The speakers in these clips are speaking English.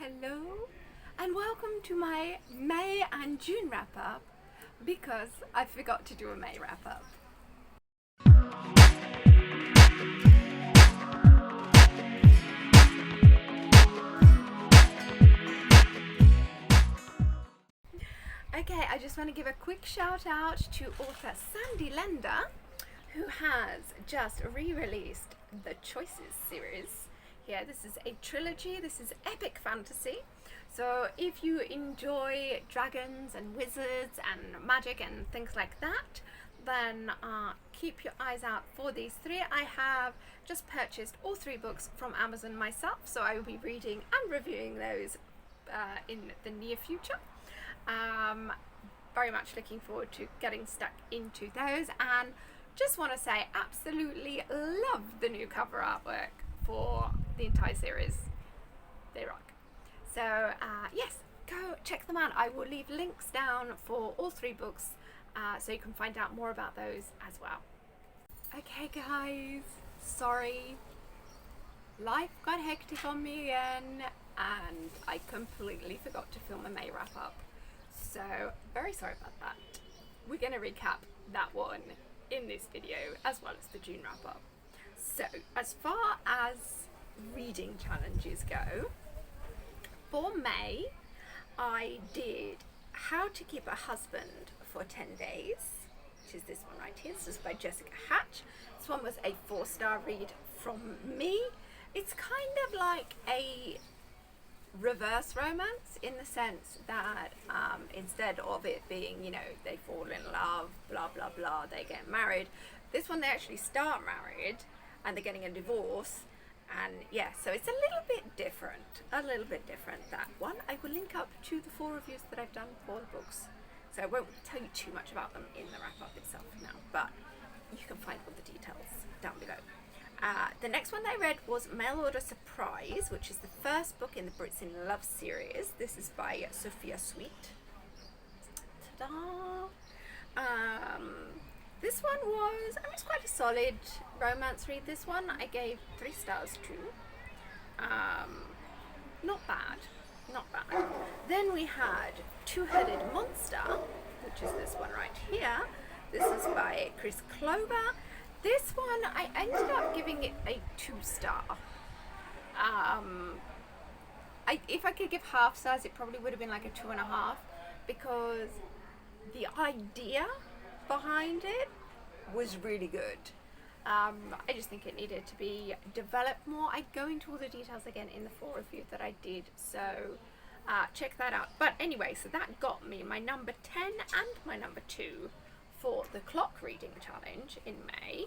Hello and welcome to my May and June wrap up, because I forgot to do a May wrap up. Okay, I just want to give a quick shout out to author Sandy Lender, who has just re-released the Choices series. Here, this is a trilogy. This is epic fantasy. So if you enjoy dragons and wizards and magic and things like that, then keep your eyes out for these three. I have just purchased all three books from Amazon myself, so I will be reading and reviewing those in the near future. Very much looking forward to getting stuck into those, and just want to say absolutely love the new cover artwork for the entire series. They rock. So yes, go check them out. I will leave links down for all three books so you can find out more about those as well. Okay guys, sorry, life got hectic on me again and I completely forgot to film a May wrap up, so very sorry about that. We're going to recap that one in this video as well as the June wrap up. So as far as reading challenges go, for May I did How to Keep a Husband for 10 Days, which is this one right here. This is by Jessica Hatch. This one was a 4-star read from me. It's kind of like a reverse romance in the sense that instead of it being, you know, they fall in love, blah blah blah, they get married, this one they actually start married and they're getting a divorce, and yeah, so it's a little bit different, that one. I will link up to the 4 reviews that I've done for the books, so I won't tell you too much about them in the wrap up itself now, but you can find all the details down below. The next one I read was Mail Order Surprise, which is the first book in the Brits in Love series. This is by Sophia Sweet. Ta-da! This one was, it's quite a solid romance read. This one I gave 3 stars to. Not bad. Then we had Two-Headed Monster, which is this one right here. This is by Chris Clover. This one, I ended up giving it a 2-star. If I could give half stars, it probably would have been like a 2.5, because the idea behind it was really good. I just think it needed to be developed more. I go into all the details again in the 4 review that I did, so check that out. But anyway, so that got me my number 10 and my number 2 for the clock reading challenge in May,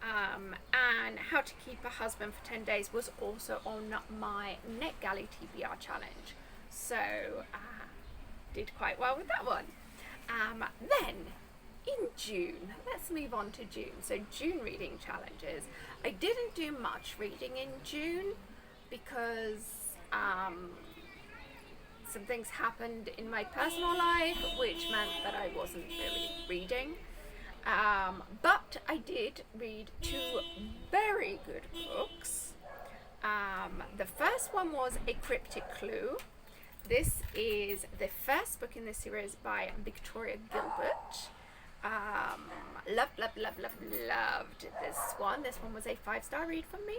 and How to Keep a Husband for 10 Days was also on my Galley TBR challenge, so did quite well with that one. Then in June, let's move on to June. So June reading challenges, I didn't do much reading in June because some things happened in my personal life which meant that I wasn't really reading, but I did read 2 very good books. The first one was A Cryptic Clue. This is the first book in the series by Victoria Gilbert. Loved this one. This one was a 5-star read from me.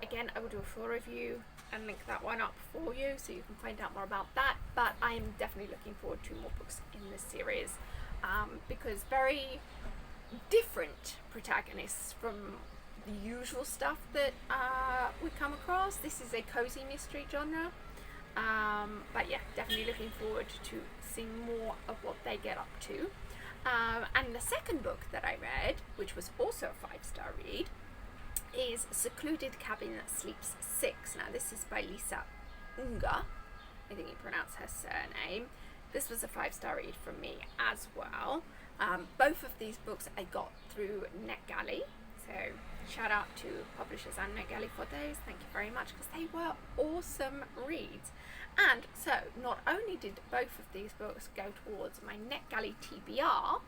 Again, I will do a full review and link that one up for you so you can find out more about that, but I am definitely looking forward to more books in this series, because very different protagonists from the usual stuff that we come across. This is a cozy mystery genre, but yeah, definitely looking forward to seeing more of what they get up to. And the second book that I read, which was also a 5-star read, is Secluded Cabin Sleeps 6. Now this is by Lisa Unga, I think you pronounce her surname. This was a 5-star read from me as well. Both of these books I got through NetGalley, so shout out to publishers and NetGalley for those. Thank you very much, because they were awesome reads. And so not only did both of these books go towards my NetGalley TBR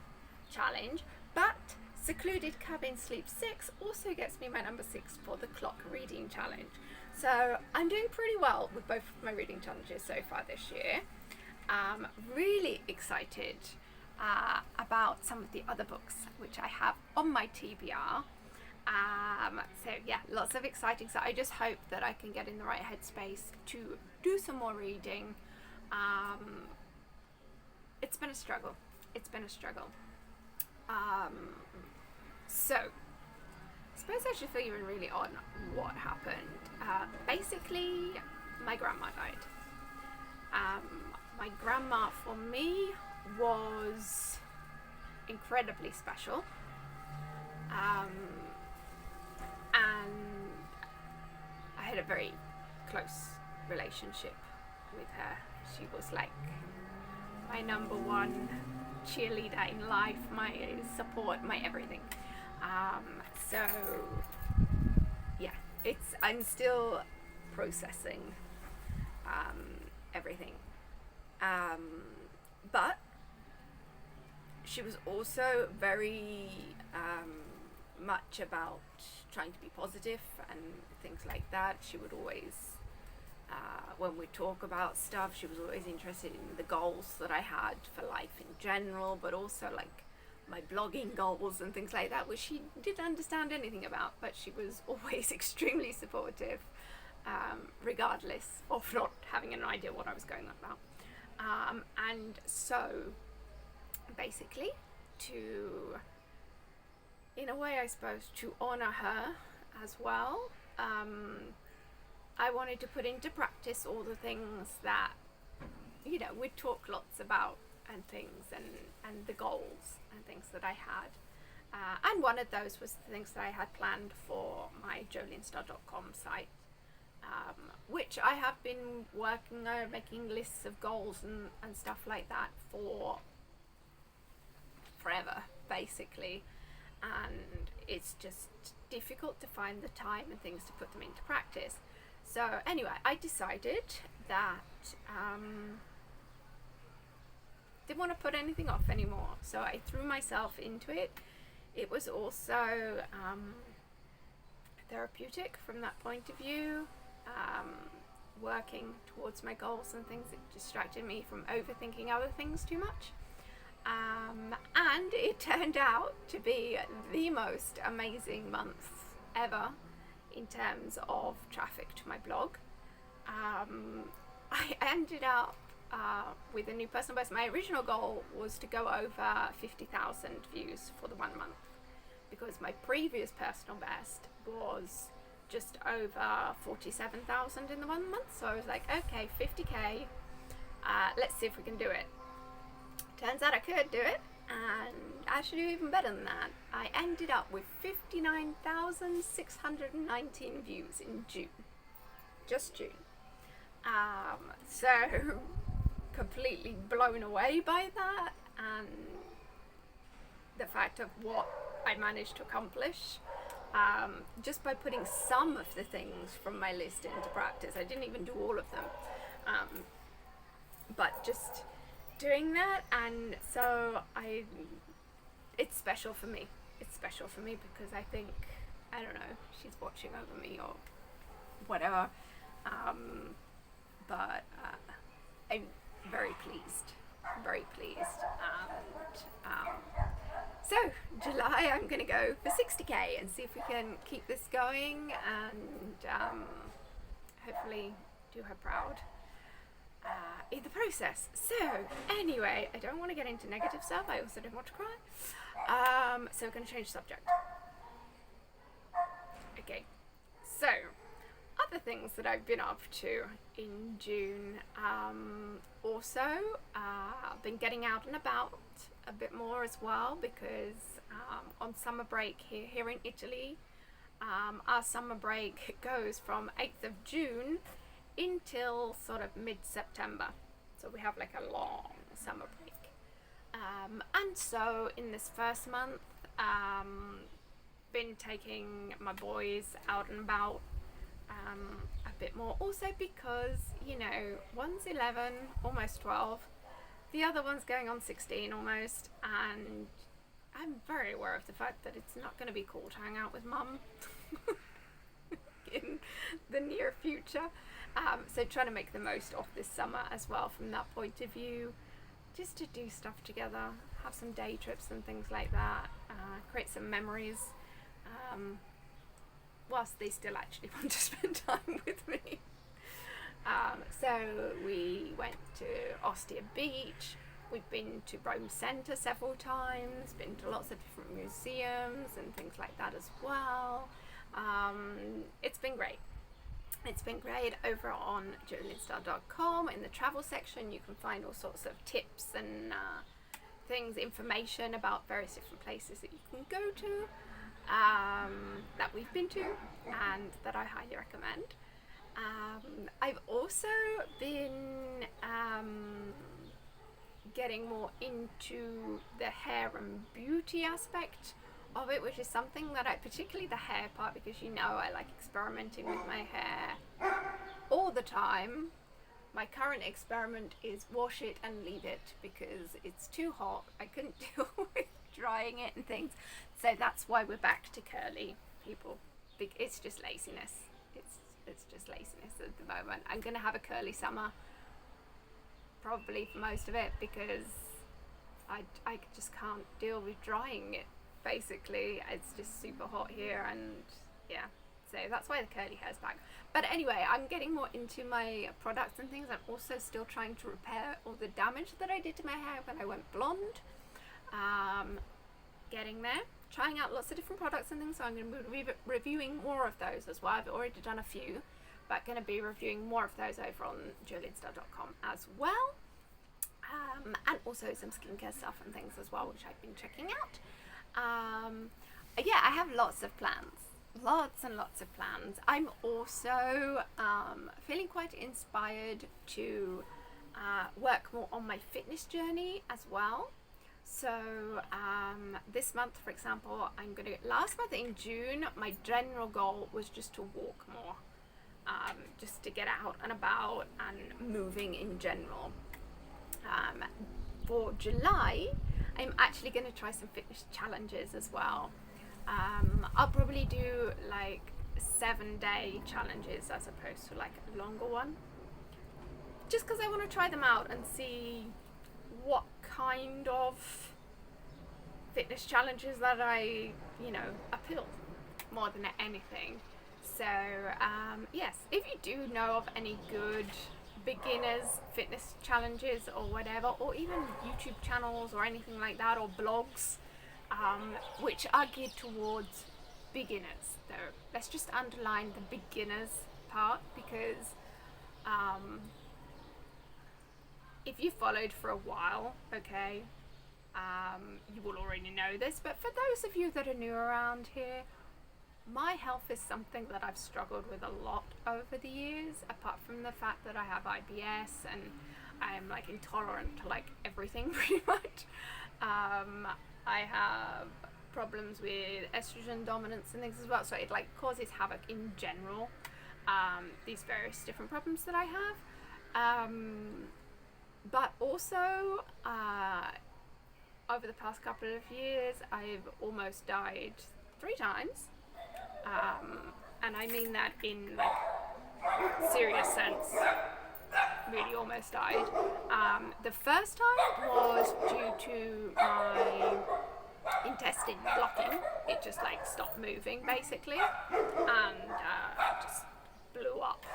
challenge, but Secluded Cabin Sleep 6 also gets me my number 6 for the clock reading challenge. So I'm doing pretty well with both of my reading challenges so far this year. Really excited about some of the other books which I have on my TBR. So yeah, lots of exciting stuff. I just hope that I can get in the right headspace to do some more reading. It's been a struggle. So I suppose I should fill you in really on what happened. Basically, my grandma died. My grandma for me was incredibly special. And I had a very close relationship with her. She was like my number one cheerleader in life, my support, my everything. So yeah, I'm still processing everything. But she was also very much about trying to be positive and things like that. She would always, when we talk about stuff, she was always interested in the goals that I had for life in general, but also like my blogging goals and things like that, which she didn't understand anything about, but she was always extremely supportive, regardless of not having an idea what I was going on about. And so basically, to, in a way I suppose, to honor her as well, I wanted to put into practice all the things that, you know, we talk lots about and things, and the goals and things that I had. And one of those was the things that I had planned for my jolienstar.com site, which I have been working on, making lists of goals and stuff like that for forever, basically. And it's just difficult to find the time and things to put them into practice. So anyway, I decided that didn't want to put anything off anymore, so I threw myself into it. It was also therapeutic from that point of view, working towards my goals and things. It distracted me from overthinking other things too much, and it turned out to be the most amazing month ever in terms of traffic to my blog. I ended up with a new personal best. My original goal was to go over 50,000 views for the 1 month, because my previous personal best was just over 47,000 in the 1 month. So I was like, okay, 50k, let's see if we can do it. Turns out I could do it, and actually do even better than that. I ended up with 59,619 views in June, just June. So completely blown away by that, and the fact of what I managed to accomplish, just by putting some of the things from my list into practice. I didn't even do all of them, but just doing that. And so it's special for me. It's special for me because I think, I don't know, she's watching over me or whatever, but I'm very pleased, and so July I'm gonna go for 60k and see if we can keep this going, and hopefully do her proud in the process. So anyway, I don't want to get into negative stuff. I also don't want to cry, so we're going to change subject. Okay, so other things that I've been up to in June, also I've been getting out and about a bit more as well, because on summer break here in Italy, our summer break goes from 8th of June until sort of mid-September, so we have like a long summer break, and so in this first month, been taking my boys out and about a bit more, also because, you know, one's 11, almost 12, the other one's going on 16 almost, and I'm very aware of the fact that it's not going to be cool to hang out with mum in the near future. So trying to make the most of this summer as well from that point of view, just to do stuff together, have some day trips and things like that, create some memories, whilst they still actually want to spend time with me. So we went to Ostia Beach, we've been to Rome Centre several times, been to lots of different museums and things like that as well. It's been great. It's been great. Over on JoleneStar.com in the travel section you can find all sorts of tips and things, information about various different places that you can go to, that we've been to and that I highly recommend. I've also been getting more into the hair and beauty aspect of it, which is something that particularly the hair part, because I like experimenting with my hair all the time. My current experiment is wash it and leave it because it's too hot. I couldn't deal with drying it and things. So that's why we're back to curly, people. It's just laziness. It's just laziness at the moment. I'm going to have a curly summer, probably for most of it, because I just can't deal with drying it. Basically, it's just super hot here, and yeah, so that's why the curly hair's back. But anyway, I'm getting more into my products and things. I'm also still trying to repair all the damage that I did to my hair when I went blonde. Getting there, trying out lots of different products and things, so I'm going to be reviewing more of those as well. I've already done a few, but going to be reviewing more of those over on JoleneStar.com as well. And also some skincare stuff and things as well, which I've been checking out. Yeah, I have lots of plans, lots and lots of plans. I'm also feeling quite inspired to work more on my fitness journey as well. So this month, for example, last month in June, my general goal was just to walk more, just to get out and about and moving in general. For July, I'm actually going to try some fitness challenges as well. I'll probably do like 7-day challenges as opposed to like a longer one, just because I want to try them out and see what kind of fitness challenges that I appeal more than anything. So yes, if you do know of any good beginners fitness challenges or whatever, or even YouTube channels or anything like that, or blogs which are geared towards beginners, though let's just underline the beginners part, because if you followed for a while, okay, you will already know this, but for those of you that are new around here, my health is something that I've struggled with a lot over the years, apart from the fact that I have IBS and I'm like intolerant to like everything pretty much. I have problems with estrogen dominance and things as well, so it like causes havoc in general, these various different problems that I have. But also, over the past couple of years, I've almost died 3 times. And I mean that in like serious sense, really almost died. The first time was due to my intestine blocking. It just like stopped moving basically, and just blew up.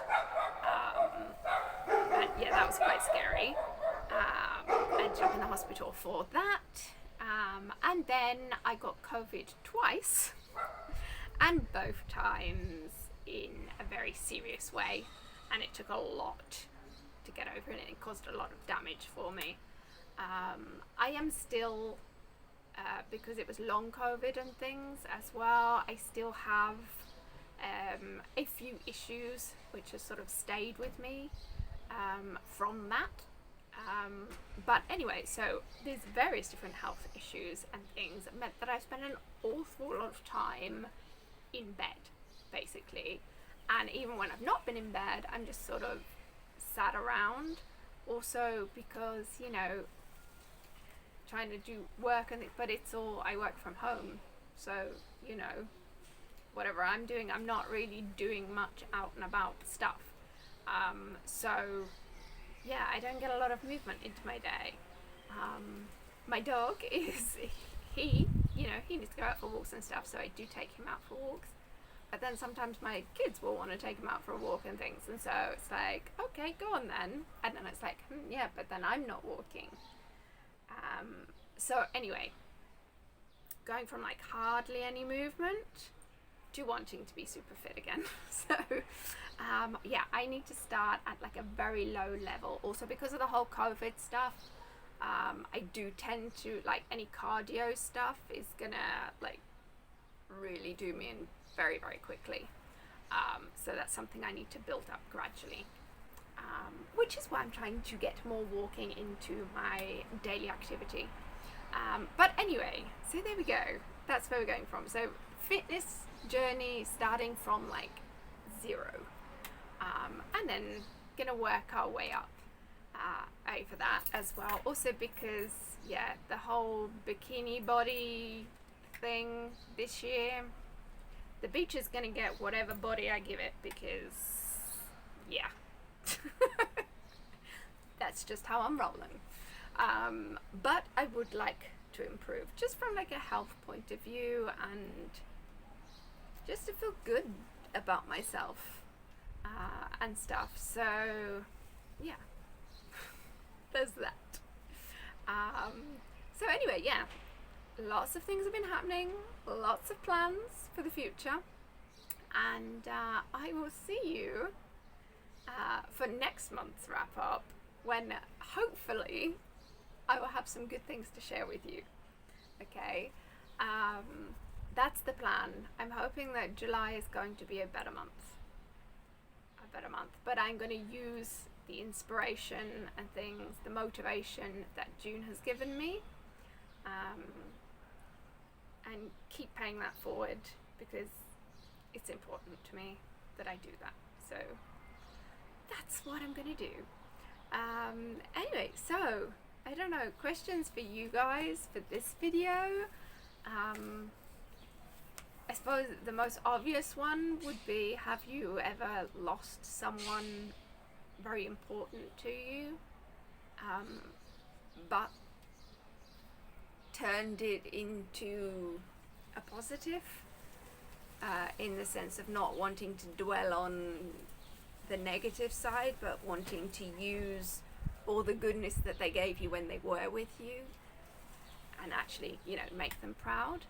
And yeah, that was quite scary. I ended up in the hospital for that. And then I got COVID twice. And both times in a very serious way, and it took a lot to get over it, and it caused a lot of damage for me. I am still, because it was long COVID and things as well, I still have a few issues which have sort of stayed with me from that. But anyway, so there's various different health issues and things that meant that I spent an awful lot of time in bed, basically. And even when I've not been in bed, I'm just sort of sat around. Also because, trying to do work, but it's all, I work from home. So, whatever I'm doing, I'm not really doing much out and about stuff. So yeah, I don't get a lot of movement into my day. My dog is, he, he needs to go out for walks and stuff, so I do take him out for walks. But then sometimes my kids will want to take him out for a walk and things, and so it's like, okay, go on then. And then it's like, yeah, but then I'm not walking. So anyway, going from like hardly any movement to wanting to be super fit again. So yeah, I need to start at like a very low level. Also because of the whole COVID stuff, I do tend to, like, any cardio stuff is gonna like really do me in very, very quickly. So that's something I need to build up gradually. Which is why I'm trying to get more walking into my daily activity. But anyway, so there we go. That's where we're going from. So fitness journey starting from like 0, and then gonna work our way up over that as well. Also because, yeah, the whole bikini body thing this year, the beach is gonna get whatever body I give it, because yeah. That's just how I'm rolling. But I would like to improve, just from like a health point of view, and just to feel good about myself and stuff. So yeah, there's that. So anyway, yeah, lots of things have been happening, lots of plans for the future, and I will see you for next month's wrap up, when hopefully I will have some good things to share with you. Okay, that's the plan. I'm hoping that July is going to be a better month, but I'm going to use the inspiration and things, the motivation that June has given me, and keep paying that forward, because it's important to me that I do that. So that's what I'm gonna do. Anyway, so I don't know, questions for you guys for this video. I suppose the most obvious one would be, have you ever lost someone very important to you, but turned it into a positive, in the sense of not wanting to dwell on the negative side, but wanting to use all the goodness that they gave you when they were with you, and actually, make them proud.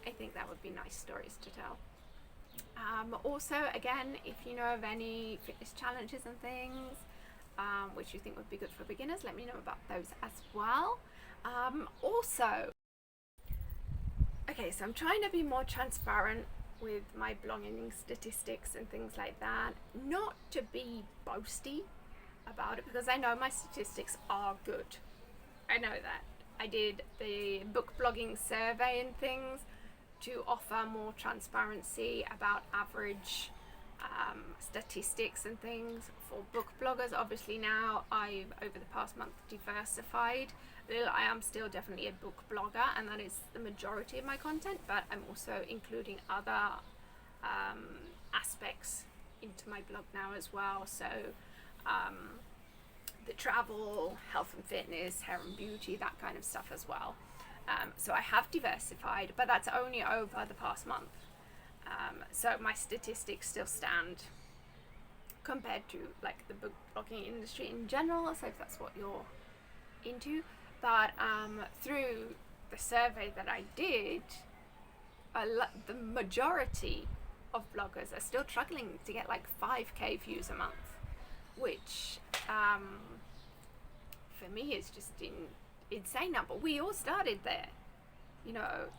I think that would be nice stories to tell. Also, again, if you know of any fitness challenges and things which you think would be good for beginners, let me know about those as well. Also, okay, so I'm trying to be more transparent with my blogging statistics and things like that, not to be boasty about it, because I know my statistics are good. I know that. I did the book blogging survey and things to offer more transparency about average statistics and things for book bloggers. Obviously now I've, over the past month, diversified a little. I am still definitely a book blogger, and that is the majority of my content, but I'm also including other aspects into my blog now as well. So the travel, health and fitness, hair and beauty, that kind of stuff as well. So I have diversified, but that's only over the past month. So my statistics still stand compared to like the book blogging industry in general, so if that's what you're into. But through the survey that I did, the majority of bloggers are still struggling to get like 5k views a month, which for me is just insane number. We all started there.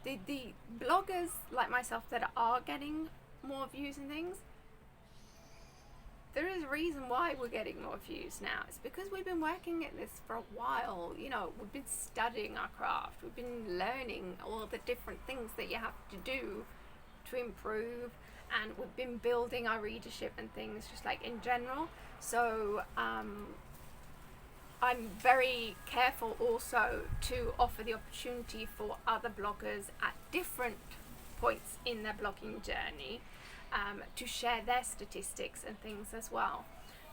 The bloggers like myself that are getting more views and things, there is a reason why we're getting more views now. It's because we've been working at this for a while. We've been studying our craft. We've been learning all the different things that you have to do to improve, and we've been building our readership and things just like in general. So I'm very careful also to offer the opportunity for other bloggers at different points in their blogging journey to share their statistics and things as well,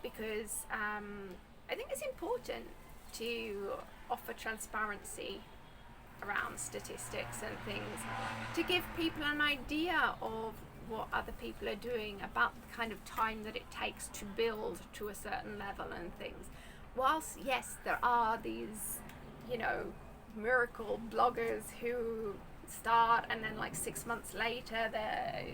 because I think it's important to offer transparency around statistics and things to give people an idea of what other people are doing, about the kind of time that it takes to build to a certain level and things. Whilst yes, there are these, you know, miracle bloggers who start and then like 6 months later they're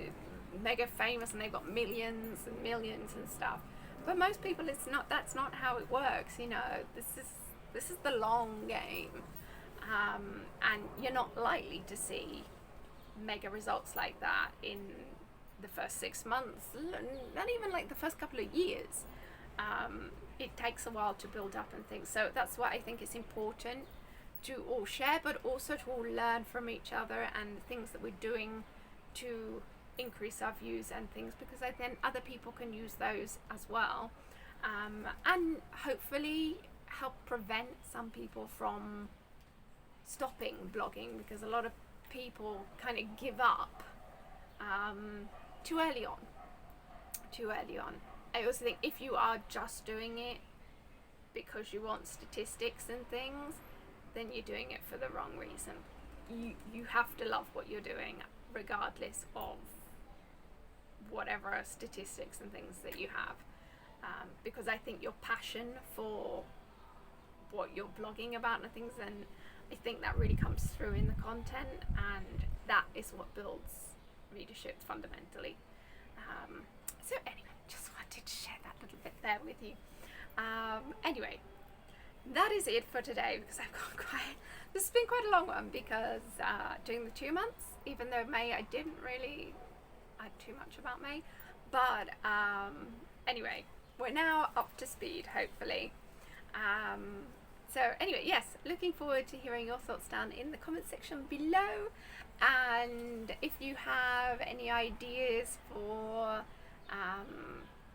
mega famous and they've got millions and millions and stuff, but most people, that's not how it works. You know, this is the long game, and you're not likely to see mega results like that in the first 6 months, not even like the first couple of years. It takes a while to build up and things, so that's why I think it's important to all share, but also to all learn from each other and things that we're doing to increase our views and things, because then other people can use those as well, and hopefully help prevent some people from stopping blogging, because a lot of people kind of give up too early on. I also think if you are just doing it because you want statistics and things, then you're doing it for the wrong reason. You have to love what you're doing regardless of whatever statistics and things that you have, because I think your passion for what you're blogging about and things, and I think that really comes through in the content, and that is what builds readership fundamentally. So anyway, just wanted to share that little bit there with you. Anyway, that is it for today, because this has been quite a long one, because during the 2 months, even though May I didn't really add too much about May, but anyway, we're now up to speed, hopefully. So anyway, yes, looking forward to hearing your thoughts down in the comment section below, and if you have any ideas for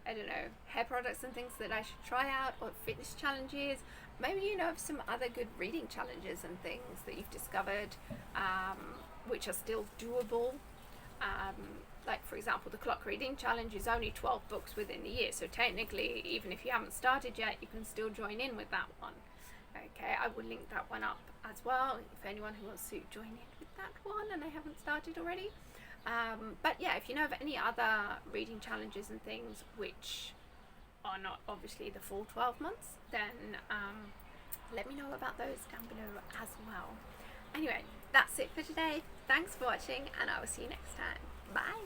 I don't know, hair products and things that I should try out, or fitness challenges, maybe you know of some other good reading challenges and things that you've discovered which are still doable. Like for example, the clock reading challenge is only 12 books within the year, so technically even if you haven't started yet, you can still join in with that one. Okay, I will link that one up as well if anyone who wants to join in with that one and they haven't started already. But yeah, if you know of any other reading challenges and things which are not obviously the full 12 months, then let me know about those down below as well. Anyway, that's it for today. Thanks for watching, and I will see you next time. Bye!